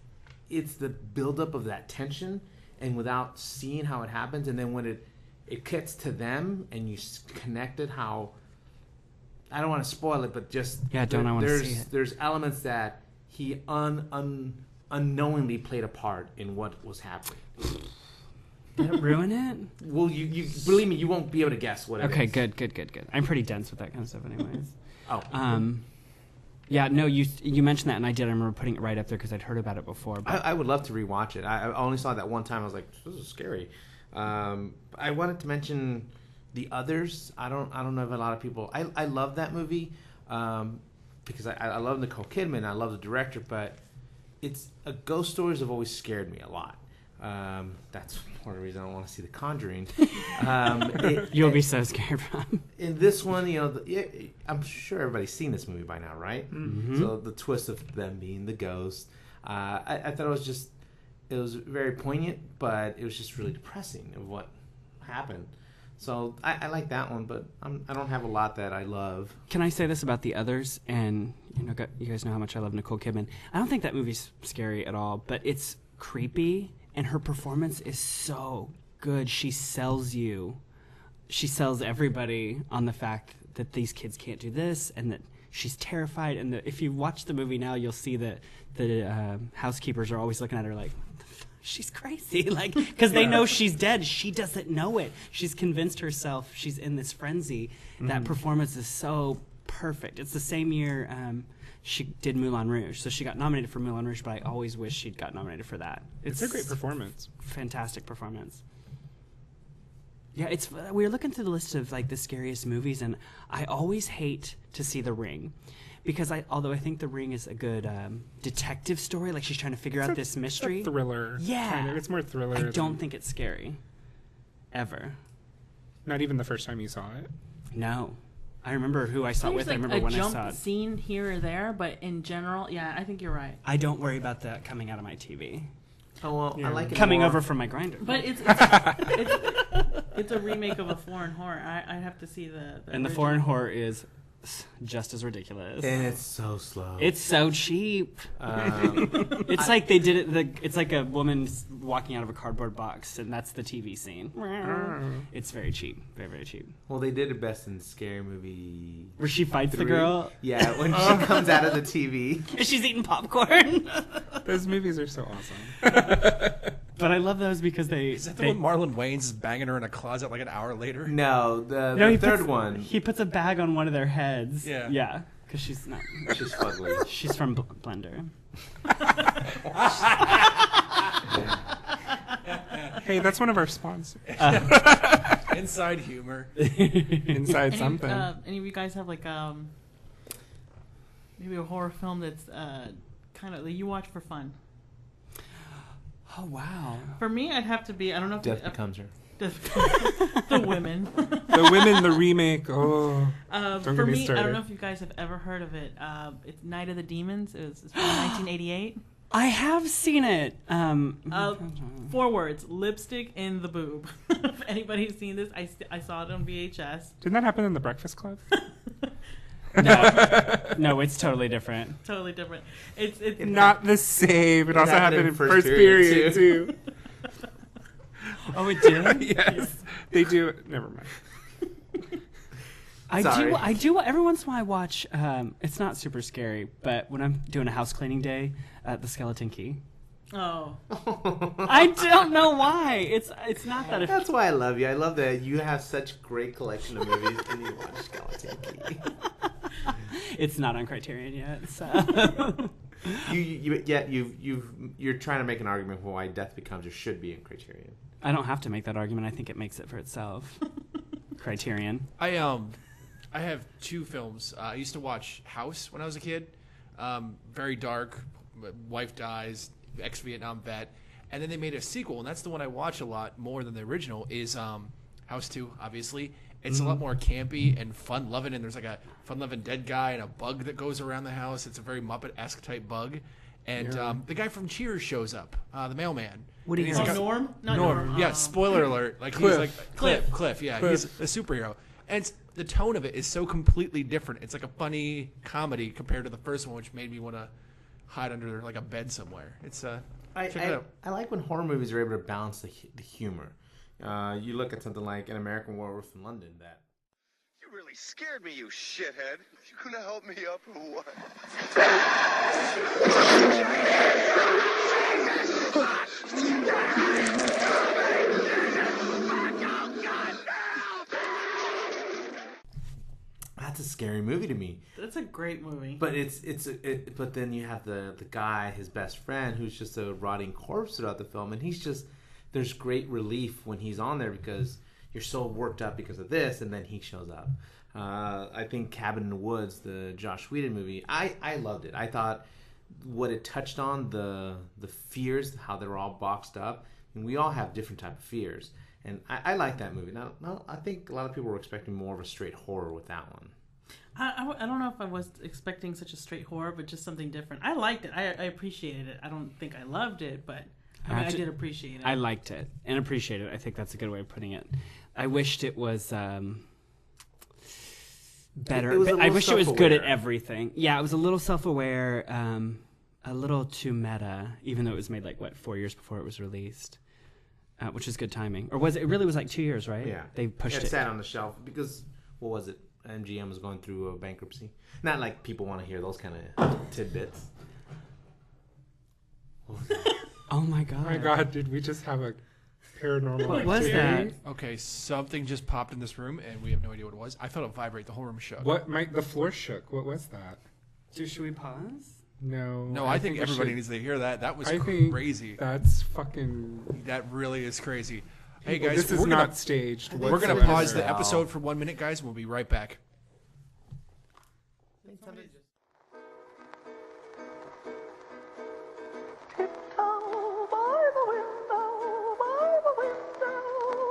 the buildup of that tension, and without seeing how it happens, and then when it gets to them and you connect it, how I don't want to spoil it, but just I want to see it. There's elements that he unknowingly played a part in what was happening. Did it ruin it? Well, you believe me, you won't be able to guess what it is. Okay, good. I'm pretty dense with that kind of stuff anyways. Oh. Yeah, no, you mentioned that, and I remember putting it right up there because I'd heard about it before. But I would love to rewatch it. I only saw it that one time. I was like, this is scary. I wanted to mention The Others. I don't know if a lot of people... I love that movie because I love Nicole Kidman. I love the director, but ghost stories have always scared me a lot. That's part of the reason I don't want to see The Conjuring. You'll be so scared from. In this one, I'm sure everybody's seen this movie by now, right? Mm-hmm. So the twist of them being the ghost, I thought it was very poignant, but it was just really depressing of what happened. So I like that one, but I don't have a lot that I love. Can I say this about The Others? And you guys know how much I love Nicole Kidman. I don't think that movie's scary at all, but it's creepy. And her performance is so good. She sells you. She sells everybody on the fact that these kids can't do this and that she's terrified. And if you watch the movie now, you'll see that the housekeepers are always looking at her like, she's crazy. Like, because they know she's dead. She doesn't know it. She's convinced herself she's in this frenzy. Mm-hmm. That performance is so perfect. It's the same year she did Moulin Rouge. So she got nominated for Moulin Rouge, but I always wish she'd got nominated for that. It's a great performance. Fantastic performance. Yeah, we were looking through the list of like the scariest movies, and I always hate to see The Ring. Because although I think The Ring is a good detective story, like she's trying to figure out this mystery. It's a thriller. Yeah. Kind of. It's more thriller. I don't think it's scary. Ever. Not even the first time you saw it? No. I remember who I saw it with. I remember when I saw it. A jump scene here or there, but in general, yeah, I think you're right. I don't worry about that coming out of my TV. Oh, well, yeah. I like it coming more. Over from my grinder. But it's a remake of a foreign horror. I have to see the and the foreign horror is just as ridiculous. And it's so slow. It's so cheap. It's like they did it. It's like a woman walking out of a cardboard box, and that's the TV scene. It's very cheap, very very cheap. Well, they did it best in Scary Movie where she fights 3. the girl. Yeah, when she comes out of the TV, and she's eating popcorn. Those movies are so awesome. But I love those because Is that the one Marlon Wayans is banging her in a closet like an hour later? No, the third one. He puts a bag on one of their heads. Yeah. Yeah, because she's not. She's fugly. She's from Blender. Hey, that's one of our sponsors. Inside humor. Inside something. Any of you guys have like maybe a horror film that's kind of you watch for fun? Oh wow! For me, I'd have to be. I don't know if Death Becomes Her. The Women. The Women, the remake. Oh, don't for get me me, started. I don't know if you guys have ever heard of it. It's Night of the Demons. It's from 1988. I have seen it. 4 words: lipstick in the boob. If anybody's seen this, I saw it on VHS. Didn't that happen in The Breakfast Club? No, it's totally different. Totally different. It's not the same. It also happened in first period too. Oh, it did? Yes. They do. Never mind. I do. Every once in a while I watch, it's not super scary, but when I'm doing a house cleaning day, The Skeleton Key. Oh. I don't know why. It's not that. That's why I love you. I love that you have such great collection of movies and you watch Skeleton Key. It's not on Criterion yet, so. You're trying to make an argument for why Death Becomes Her should be in Criterion. I don't have to make that argument. I think it makes it for itself. Criterion. I have two films. I used to watch House when I was a kid. Very dark. Wife dies. Ex-Vietnam vet. And then they made a sequel, and that's the one I watch a lot more than the original. Is House 2, obviously. It's a lot more campy and fun-loving, and there's like a fun-loving dead guy and a bug that goes around the house. It's a very Muppet-esque type bug. And the guy from Cheers shows up, the mailman. What do you like Norm? Not Norm. Yeah, spoiler alert. Like Cliff. he's like Cliff. Yeah, he's a superhero. And the tone of it is so completely different. It's like a funny comedy compared to the first one, which made me want to hide under like a bed somewhere. It's check it out. I like when horror movies are able to balance the humor. You look at something like An American Werewolf in London. That You really scared me, you shithead. You gonna help me up or what? that's a scary movie to me. That's a great movie. But but then you have the guy, his best friend, who's just a rotting corpse throughout the film, and there's great relief when he's on there because you're so worked up because of this, and then he shows up. I think Cabin in the Woods, the Joss Whedon movie, I loved it. I thought what it touched on, the fears, how they were all boxed up, and we all have different type of fears. And I like that movie. Now, I think a lot of people were expecting more of a straight horror with that one. I don't know if I was expecting such a straight horror, but just something different. I liked it. I appreciated it. I don't think I loved it, but I did appreciate it. I liked it and appreciated it. I think that's a good way of putting it. I wished it was better. I wish it was good at everything. Yeah, it was a little self-aware, a little too meta, even though it was made 4 years before it was released. Which is good timing. Or was it? It really was 2 years, right? Yeah. They pushed it. It sat on the shelf because, what was it? MGM was going through a bankruptcy. Not like people want to hear those kind of tidbits. What was that? Oh my god. Oh my god, did we just have a paranormal What was activity? that? Okay, something just popped in this room, and we have no idea what it was. I felt it vibrate. The whole room shook. What? The floor shook. What was that? Should we pause? No. I think we everybody should- needs to hear that. That was I think crazy. That's fucking... That really is crazy. Hey guys, this is we're not gonna, staged. we're gonna whatsoever. pause the episode for 1 minute, guys. We'll be right back. Tiptoe by the window,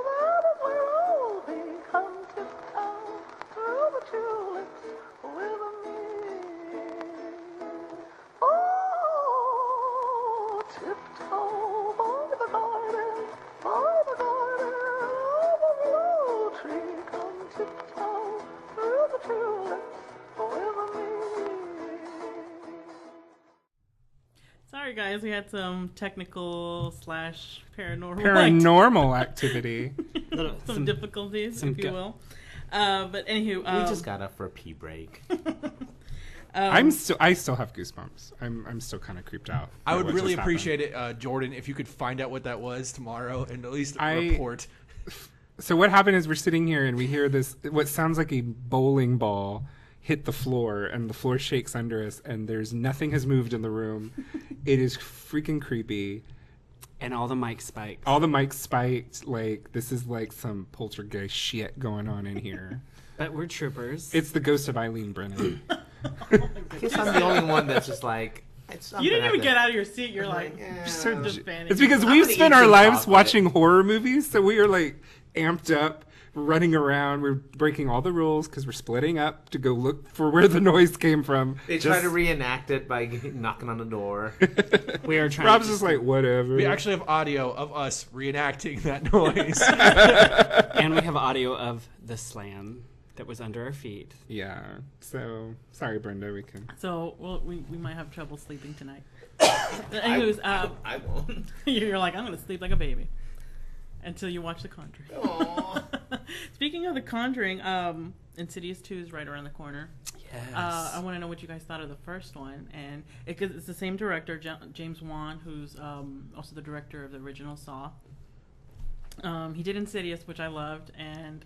that is where I'll be. Come tiptoe through the tulips with me. Oh, tiptoe by the garden of the willow tree. Come tiptoe through the tulips with me. Sorry, guys, we had some technical / Paranormal activity. some difficulties, if you will. But anywho, We just got up for a pee break. I still have goosebumps. I'm still kind of creeped out. I would really appreciate it, Jordan, if you could find out what that was tomorrow and at least report. So what happened is we're sitting here and we hear this, what sounds like a bowling ball hit the floor, and the floor shakes under us, and nothing has moved in the room. It is freaking creepy. And all the mics spiked. All the mics spiked. Like, this is like some poltergeist shit going on in here. But we're troopers. It's the ghost of Eileen Brennan. I guess I'm the only one that's just like... You didn't even get out of your seat. You're like, It's panicking. because we've spent our lives watching horror movies, so we are like amped up, running around. We're breaking all the rules because we're splitting up to go look for where the noise came from. They try to reenact it by knocking on the door. We are trying. Rob's just like, whatever. We actually have audio of us reenacting that noise. And we have audio of the slam that was under our feet. Yeah. So sorry, Brenda. We can. So we might have trouble sleeping tonight. Anyways, I won't. you're like, I'm gonna sleep like a baby until you watch The Conjuring. Speaking of The Conjuring, Insidious 2 is right around the corner. Yes. I want to know what you guys thought of the first one, and it's the same director, James Wan, who's also the director of the original Saw. He did Insidious, which I loved, and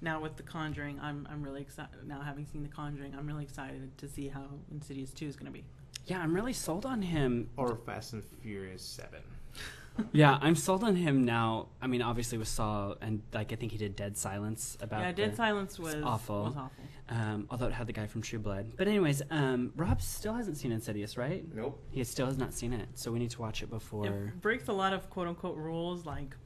now with The Conjuring, I'm really excited. Now having seen The Conjuring, I'm really excited to see how Insidious 2 is going to be. Yeah, I'm really sold on him. Or Fast and Furious 7. Yeah, I'm sold on him now. I mean, obviously with Saw, and like I think he did Dead Silence about. Yeah, Dead Silence was awful. Was awful. Although it had the guy from True Blood. But anyways, Rob still hasn't seen Insidious, right? Nope. He still has not seen it, so we need to watch it before. It breaks a lot of quote unquote rules, like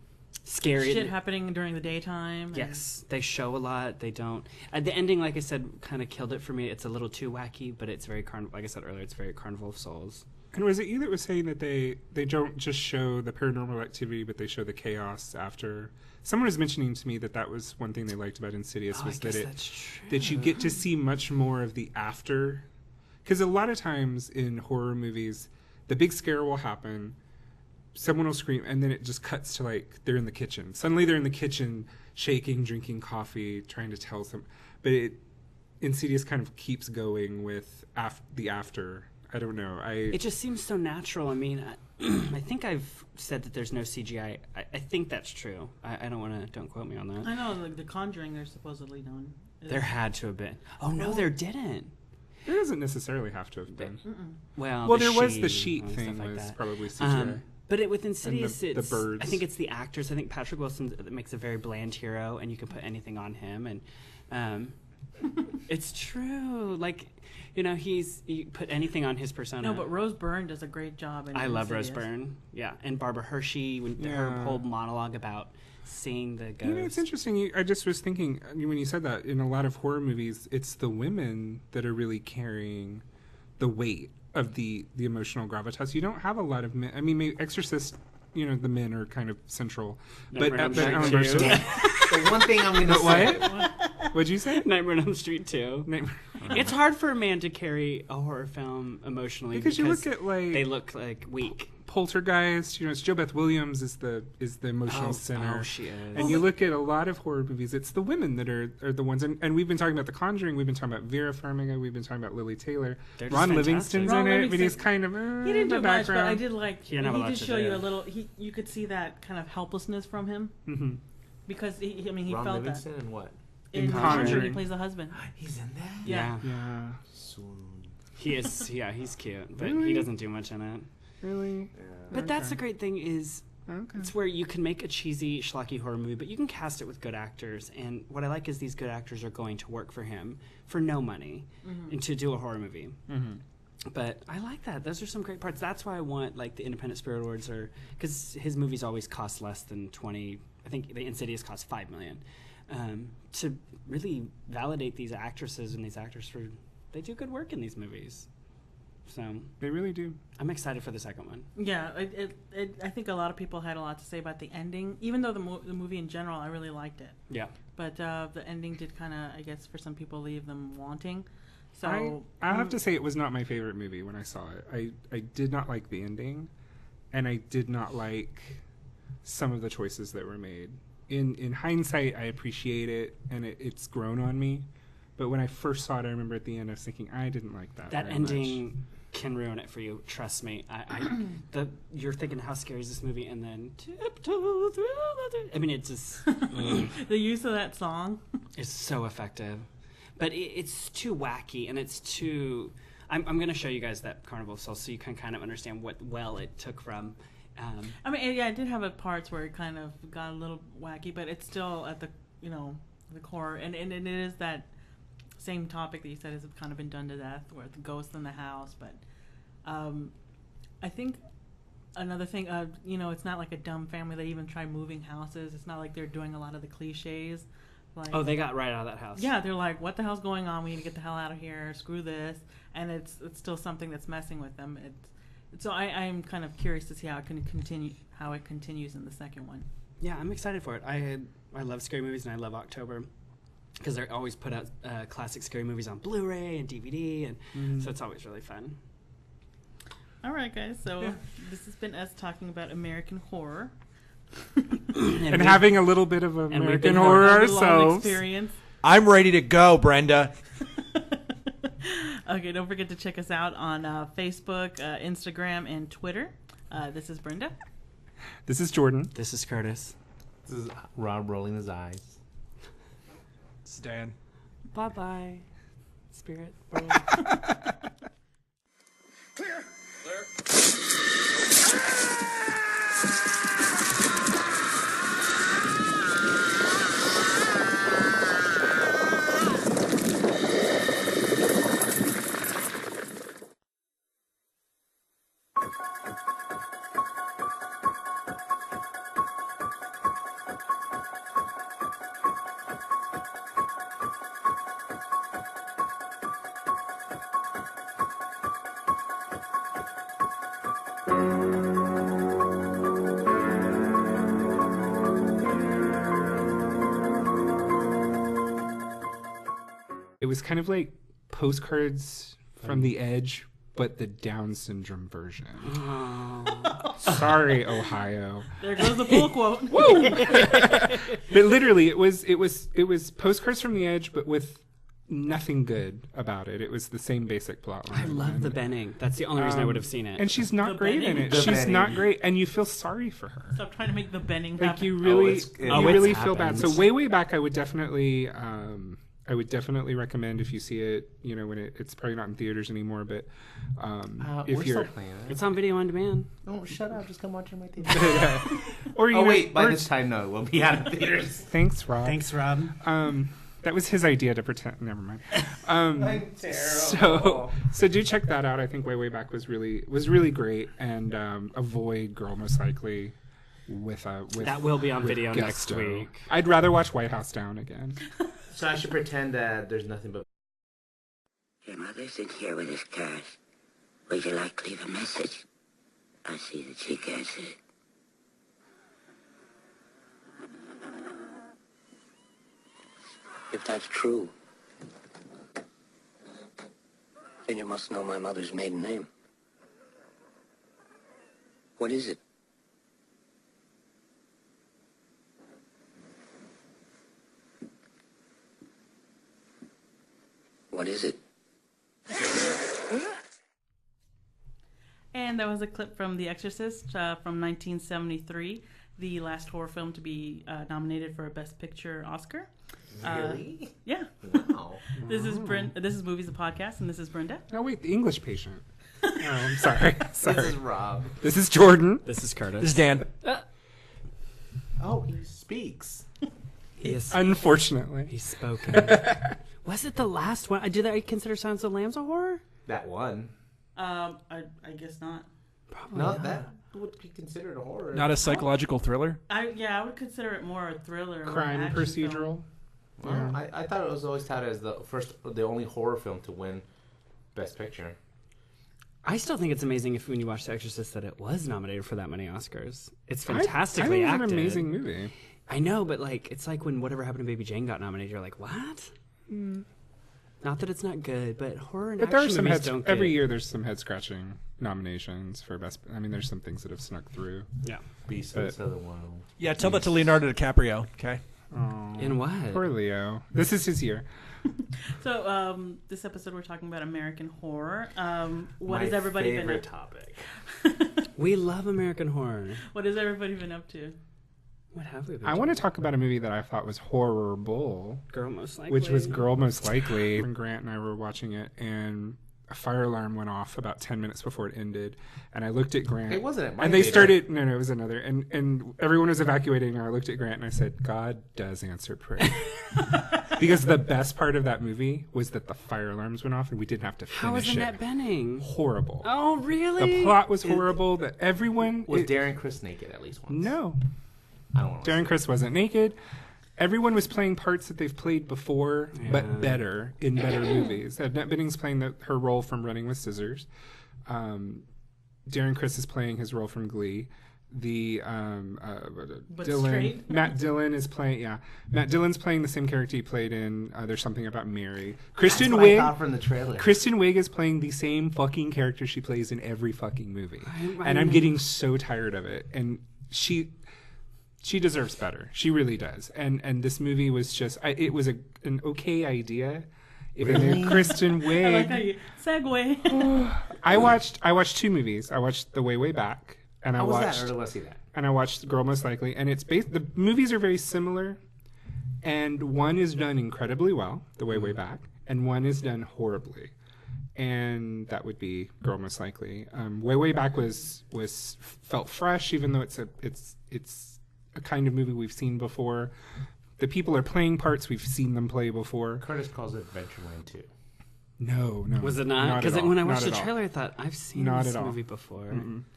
scary shit happening during the daytime. Yes, they show a lot. They don't. The ending, like I said, kind of killed it for me. It's a little too wacky, but it's very like I said earlier, it's very Carnival of Souls. And was it you that was saying that they don't just show the paranormal activity, but they show the chaos after? Someone was mentioning to me that was one thing they liked about Insidious was that you get to see much more of the after. Because a lot of times in horror movies, the big scare will happen, someone will scream, and then it just cuts to like they're in the kitchen. Suddenly they're in the kitchen, shaking, drinking coffee, trying to tell some. But Insidious kind of keeps going with the after. I don't know. It just seems so natural. I mean, I think I've said that there's no CGI. I think that's true. I don't want to. Don't quote me on that. I know the Conjuring. They're supposedly done. There had to have been. Oh no, there didn't. There doesn't necessarily have to have been. Well, there was the sheet thing like was that. probably CGI. But with Insidious, the birds. I think it's the actors. I think Patrick Wilson makes a very bland hero, and you can put anything on him. And it's true. Like, you know, you put anything on his persona. No, but Rose Byrne does a great job. I love Rose Byrne. Yeah, and Barbara Hershey, her whole monologue about seeing the ghost. You know, it's interesting. I just was thinking when you said that in a lot of horror movies, it's the women that are really carrying the weight of the emotional gravitas. You don't have a lot of men. I mean, maybe Exorcist, you know, the men are kind of central. But the one thing I'm going to say. What'd you say? Nightmare on Elm Street 2. It's hard for a man to carry a horror film emotionally because you look at they look like weak. Poltergeist, you know, it's JoBeth Williams is the emotional center. Oh, she is. And you look at a lot of horror movies, it's the women that are the ones. And we've been talking about The Conjuring, we've been talking about Vera Farmiga, we've been talking about Lily Taylor. Ron Livingston's in it, but he's kind of he didn't do much, but I did like. He did show you a little. You could see that kind of helplessness from him. Mm-hmm. Because he Ron felt Livingston that. And what? In Conjuring, he plays the husband. He's in there? Yeah. Swoon. He is, he's cute, but Really? he doesn't do much in it. Really? Yeah. But that's the great thing is, it's where you can make a cheesy, schlocky horror movie, but you can cast it with good actors. And what I like is these good actors are going to work for him for no money and to do a horror movie. Mm-hmm. But I like that. Those are some great parts. That's why I want like the Independent Spirit Awards, because his movies always cost less than 20. I think the Insidious cost $5 million. To really validate these actresses and these actors they do good work in these movies. So they really do. I'm excited for the second one. Yeah, I think a lot of people had a lot to say about the ending, even though the movie in general, I really liked it. Yeah. But the ending did kind of, I guess, for some people, leave them wanting. So I have to say it was not my favorite movie when I saw it. I did not like the ending, and I did not like some of the choices that were made. In hindsight, I appreciate it, and it's grown on me. But when I first saw it, I remember at the end, I was thinking, I didn't like that. That very ending much. can ruin it for you. Trust me. You're thinking, how scary is this movie? And then tiptoe through I mean, it's just the use of that song is so effective, but it's too wacky, and it's too. I'm going to show you guys that Carnival of Souls so you can kind of understand what it took from. I mean, yeah, it did have parts where it kind of got a little wacky, but it's still at the core, and it is that same topic that you said has kind of been done to death, where the ghost in the house. But I think another thing, it's not like a dumb family that even try moving houses. It's not like they're doing a lot of the cliches. Like, they got right out of that house. Yeah, they're like, what the hell's going on? We need to get the hell out of here. Screw this. And it's still something that's messing with them. So I'm kind of curious to see how it continues in the second one. Yeah, I'm excited for it. I love scary movies, and I love October because they always put out classic scary movies on Blu-ray and DVD, and so it's always really fun. All right, guys. So this has been us talking about American horror. and having a little bit of American horror ourselves. Experience. I'm ready to go, Brenda. Okay, don't forget to check us out on Facebook, Instagram, and Twitter. This is Brenda. This is Jordan. This is Curtis. This is Rob rolling his eyes. Stan. Bye-bye, Spirit. Clear. Ah! was kind of like Postcards from the Edge, but the Down syndrome version. Oh. Sorry, Ohio. There goes the pull quote. Woo! But literally, it was Postcards from the Edge, but with nothing good about it. It was the same basic plot line. I love the Benning. That's the only reason I would have seen it. And she's not The great in Benning? it. The She's Benning. not great, and you feel sorry for her. Stop trying to make the bending Like happen. you really, it's really feel bad. happened. So way back, I would definitely recommend if you see it. You know, when it's probably not in theaters anymore, but if we're you're still playing it. It's on video on demand. Oh, shut up! Just come watch it on my theater. or you Oh know, wait, by or- this time, no, we'll be out of theaters. Thanks, Rob. Thanks, Rob. That was his idea to pretend. Never mind. I'm terrible. So do check that out. I think way back was really great, and avoid Girl Most Likely with That will be on with video next gusto. week. I'd rather watch White House Down again. So I should pretend that there's nothing but. Your mother's in here with his card. Would you like to leave a message? I see that she gets it. If that's true, then you must know my mother's maiden name. What is it? What is it? And that was a clip from The Exorcist from 1973, the last horror film to be nominated for a Best Picture Oscar. Really? Yeah. Wow. This is This is Movies, the podcast, and this is Brenda. No, wait, the English Patient. Oh, I'm sorry. This is Sorry. Rob. This is Jordan. This is Curtis. This is Dan. Oh, he speaks. Unfortunately. He's spoken. Was it the last one? Did I consider Silence of the Lambs a horror? That one. I guess not. Probably Not that would be considered a horror. Not a psychological thriller? I would consider it more a thriller. More Crime an action procedural. film. Well, I thought it was always touted as the only horror film to win Best Picture. I still think it's amazing when you watch The Exorcist that it was nominated for that many Oscars. It's I fantastically think it's acted. an amazing movie. I know, but it's like when Whatever Happened to Baby Jane got nominated. You're like, what? Not that it's not good, but horror and But there are action some movies head, don't every get- year. There's some head scratching nominations for best. I mean, there's some things that have snuck through. Yeah. Beast But- of the Southern Wild. Yeah, tell that to Leonardo DiCaprio, okay? Oh, In what? Poor Leo. This is his year. So, this episode we're talking about American horror. What My has everybody been favorite up? topic. We love American horror. What has everybody been up to? What have we been I want to talk about a movie that I thought was horrible, Girl Most Likely. which was Girl Most Likely. And Grant and I were watching it, and a fire alarm went off about 10 minutes before it ended. And I looked at Grant. It wasn't at my And they theater. started. No, it was another. And everyone was evacuating. And I looked at Grant and I said, "God does answer prayer." Because the best part of that movie was that the fire alarms went off and we didn't have to finish How was it. Annette Bening? Horrible. Oh, really? The plot was horrible. That everyone Was Darren Criss naked at least once? No. I don't want to. Darren Criss wasn't naked. Everyone was playing parts that they've played before, but better in better movies. Annette Bening's playing her role from Running with Scissors. Darren Criss is playing his role from Glee. But Dylan, straight? Matt Dillon is playing. Yeah, Matt Dillon's playing the same character he played in There's Something About Mary. Kristen That's what I Wiig. thought from the trailer. Kristen Wiig is playing the same fucking character she plays in every fucking movie, and I'm getting so tired of it. And she deserves better. She really does. And this movie was just. It was an okay idea. Even though Kristen Wiig. I like how you segue. I watched two movies. I watched The Way Back, and I How was watched. that? Or let's see that. And I watched Girl Most Likely, and it's the movies are very similar, and one is done incredibly well, The Way Back, and one is done horribly, and that would be Girl Most Likely. Way Back was felt fresh, even though it's a kind of movie we've seen before. The people are playing parts we've seen them play before. Curtis calls it Adventureland 2. No. Was it not? Because Because when I watched the trailer, I thought, I've seen Not this at all. movie before.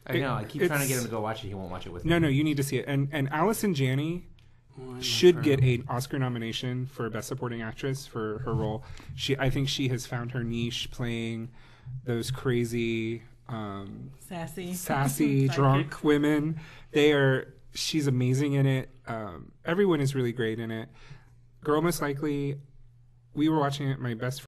I know. I keep trying to get him to go watch it. He won't watch it with me. No, you need to see it. And Allison Janney should get an Oscar nomination for Best Supporting Actress for her role. I think she has found her niche playing those crazy, Sassy sassy drunk women. She's amazing in it. Everyone is really great in it. Girl Most Likely, we were watching it. My best